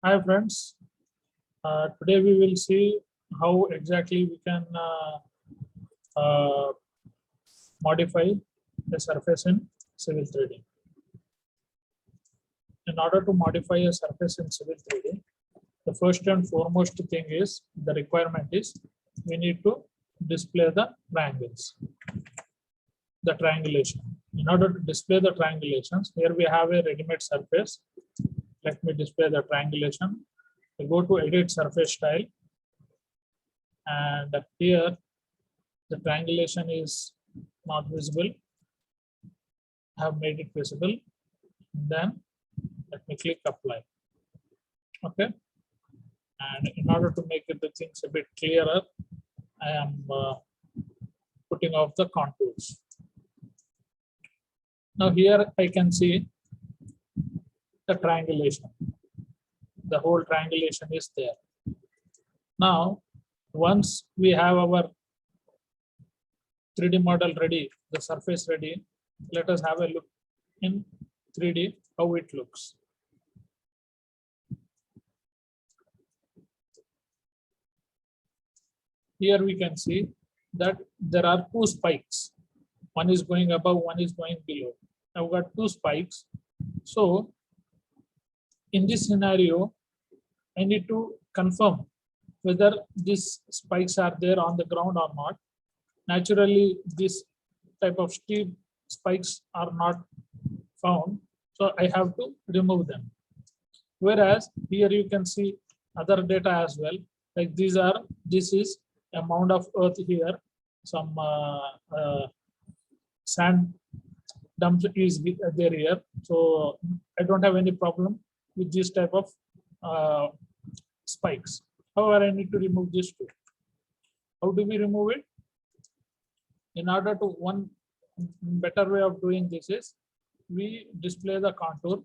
Hi friends, today we will see how exactly we can uh, modify the surface in Civil 3D. In order to modify a surface in Civil 3D, the first and foremost thing is the requirement is we need to display the triangles, the triangulation. In order to display the triangulations, here we have a ready-made surface. Let me display the triangulation. I go to edit surface style, and here the triangulation is not visible. I have made it visible. Then let me click apply. Okay. And in order to make the things a bit clearer, I am putting off the contours. Now here I can see the triangulation. The whole triangulation is there. Now, once we have our 3D model ready, the surface ready, let us have a look in 3D how it looks. Here we can see that there are two spikes. One is going above, one is going below. I've got two spikes. So in this scenario, I need to confirm whether these spikes are there on the ground or not. Naturally, this type of steep spikes are not found, so I have to remove them. Whereas here you can see other data as well, like this is a mound of earth here, some sand dump is there here, so I don't have any problem with this type of spikes. However, I need to remove this too. How do we remove it? In order to, one better way of doing this is we display the contour.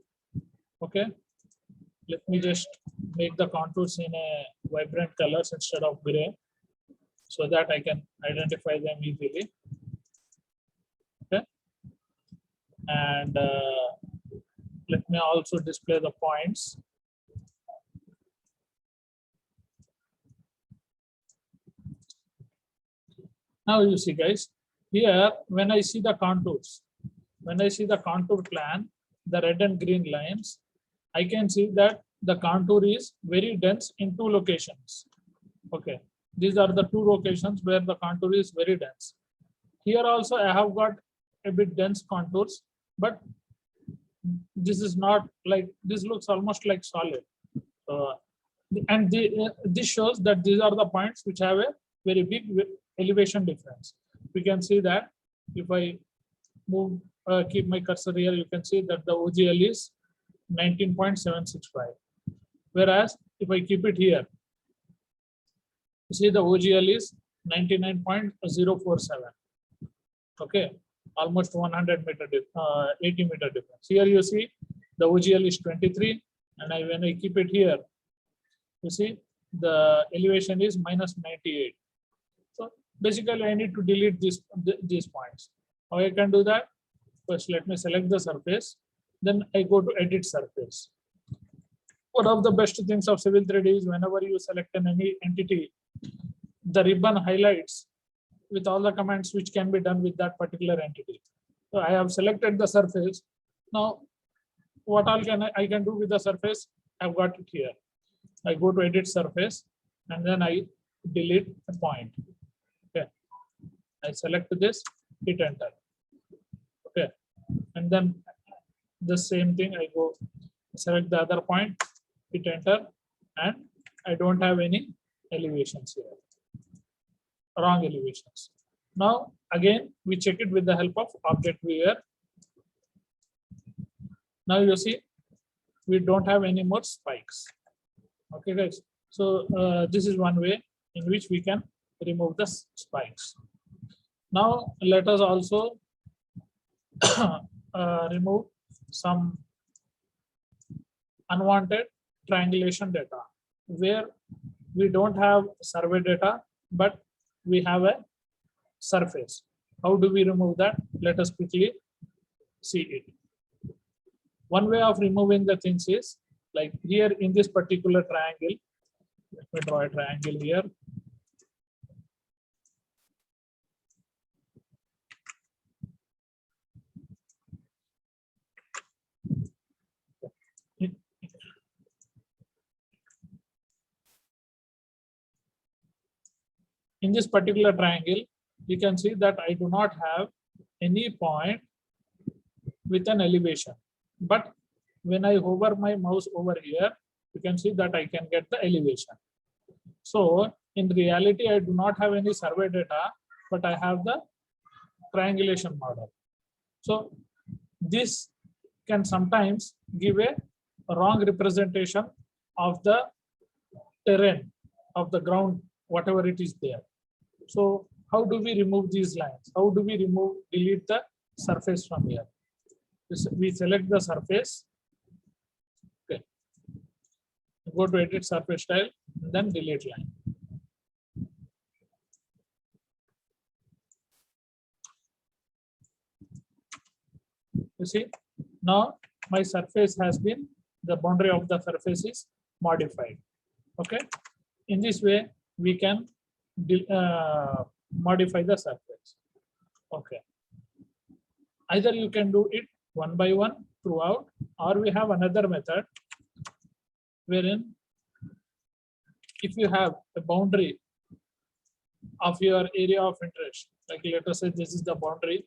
Okay, let me just make the contours in a vibrant colors instead of gray, so that I can identify them easily. Okay, and let me also display the points. Now you see, guys, here when I see the contours, when I see the contour plan, the red and green lines, I can see that the contour is very dense in two locations. Okay, these are the two locations where the contour is very dense. Here also I have got a bit dense contours, but this is not like, this looks almost like solid. And this shows that these are the points which have a very big elevation difference. We can see that if I move, keep my cursor here, you can see that the OGL is 19.765. Whereas if I keep it here, you see the OGL is 99.047. Okay, almost 100 meter, 80 meter difference. Here you see the OGL is 23, and when I keep it here, you see the elevation is minus 98. So basically I need to delete these points. How I can do that? First, let me select the surface. Then I go to edit surface. One of the best things of Civil 3D is whenever you select any entity, the ribbon highlights with all the commands which can be done with that particular entity. So I have selected the surface. Now, what all can I can do with the surface? I've got it here. I go to edit surface, and then I delete a point. Okay, I select this, hit enter. Okay, and then the same thing, I go select the other point, hit enter, and I don't have any elevations here, wrong elevations. Now again we check it with the help of object viewer. Now you see we don't have any more spikes. Okay guys, so this is one way in which we can remove the spikes. Now let us also remove some unwanted triangulation data where we don't have survey data, but we have a surface. How do we remove that? Let us quickly see it. One way of removing the things is Like here in this particular triangle, let me draw a triangle here. In this particular triangle, you can see that I do not have any point with an elevation. But when I hover my mouse over here, you can see that I can get the elevation. So in reality, I do not have any survey data, but I have the triangulation model. So this can sometimes give a wrong representation of the terrain, of the ground, whatever it is there. So how do we remove these lines? How do we delete the surface from here? We select the surface. Okay. Go to edit surface style, and then delete line. You see, now my surface has been, the boundary of the surface is modified. Okay. In this way, we can modify the surface. Okay. Either you can do it one by one throughout, or we have another method wherein if you have a boundary of your area of interest, like let us say this is the boundary.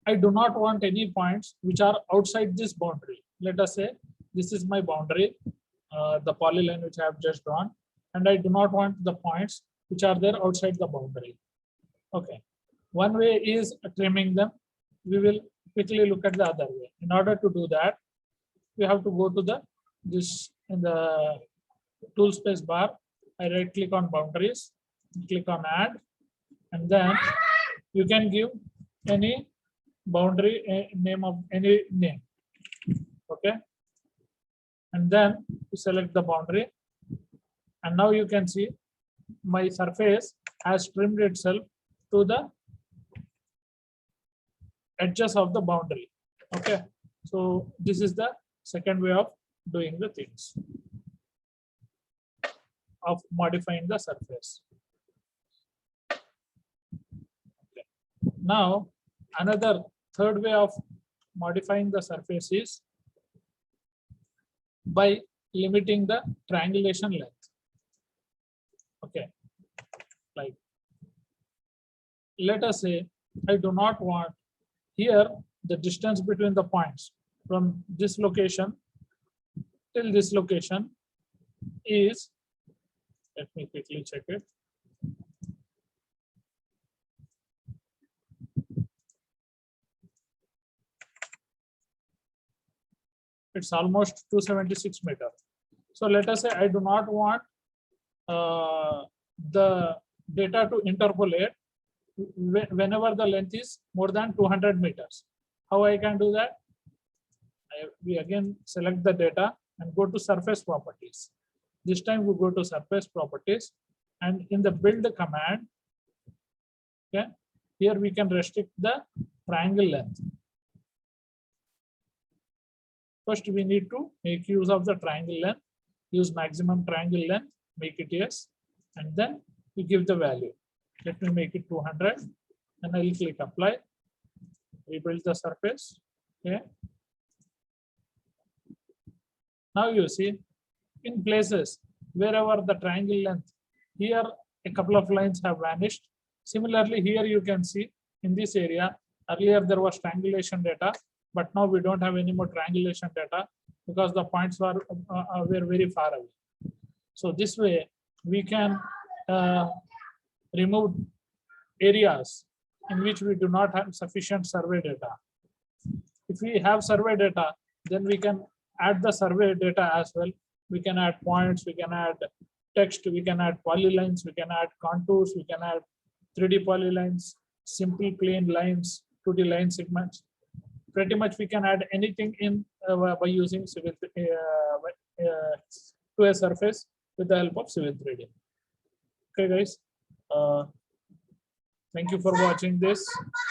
I do not want any points which are outside this boundary. Let us say this is my boundary, the polyline which I have just drawn, and I do not want the points which are there outside the boundary. Okay. One way is trimming them. We will quickly look at the other way. In order to do that, we have to go to this in the tool space bar. I right click on boundaries, click on add, and then you can give any boundary name of any name. Okay. And then you select the boundary. And now you can see my surface has trimmed itself to the edges of the boundary. Okay. So this is the second way of doing the things, of modifying the surface. Okay. Now another third way of modifying the surface is by limiting the triangulation length. Okay. Like let us say I do not want here the distance between the points from this location till this location is, let me quickly check it. It's almost 276 meters. So let us say I do not want the data to interpolate whenever the length is more than 200 meters. How I can do that? We again select the data and go to surface properties. This time we go to surface properties, and in the build command, okay, here we can restrict the triangle length. First, we need to make use of the triangle length, use maximum triangle length, make it yes, and then we give the value. Let me make it 200, and I will click apply, rebuild the surface. Okay. Now you see, in places wherever the triangle length, here a couple of lines have vanished. Similarly, here you can see in this area, earlier there was triangulation data, but now we don't have any more triangulation data because the points were very far away. So this way we can remove areas in which we do not have sufficient survey data. If we have survey data, then we can add the survey data as well. We can add points, we can add text, we can add polylines, we can add contours, we can add 3D polylines, simple plain lines, 2D line segments. Pretty much we can add anything in by using Civil to a surface with the help of Civil 3D. Okay, guys. Thank you for watching this,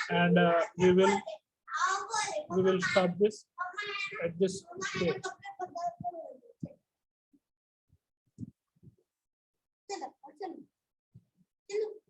and we will stop this at this stage. चलो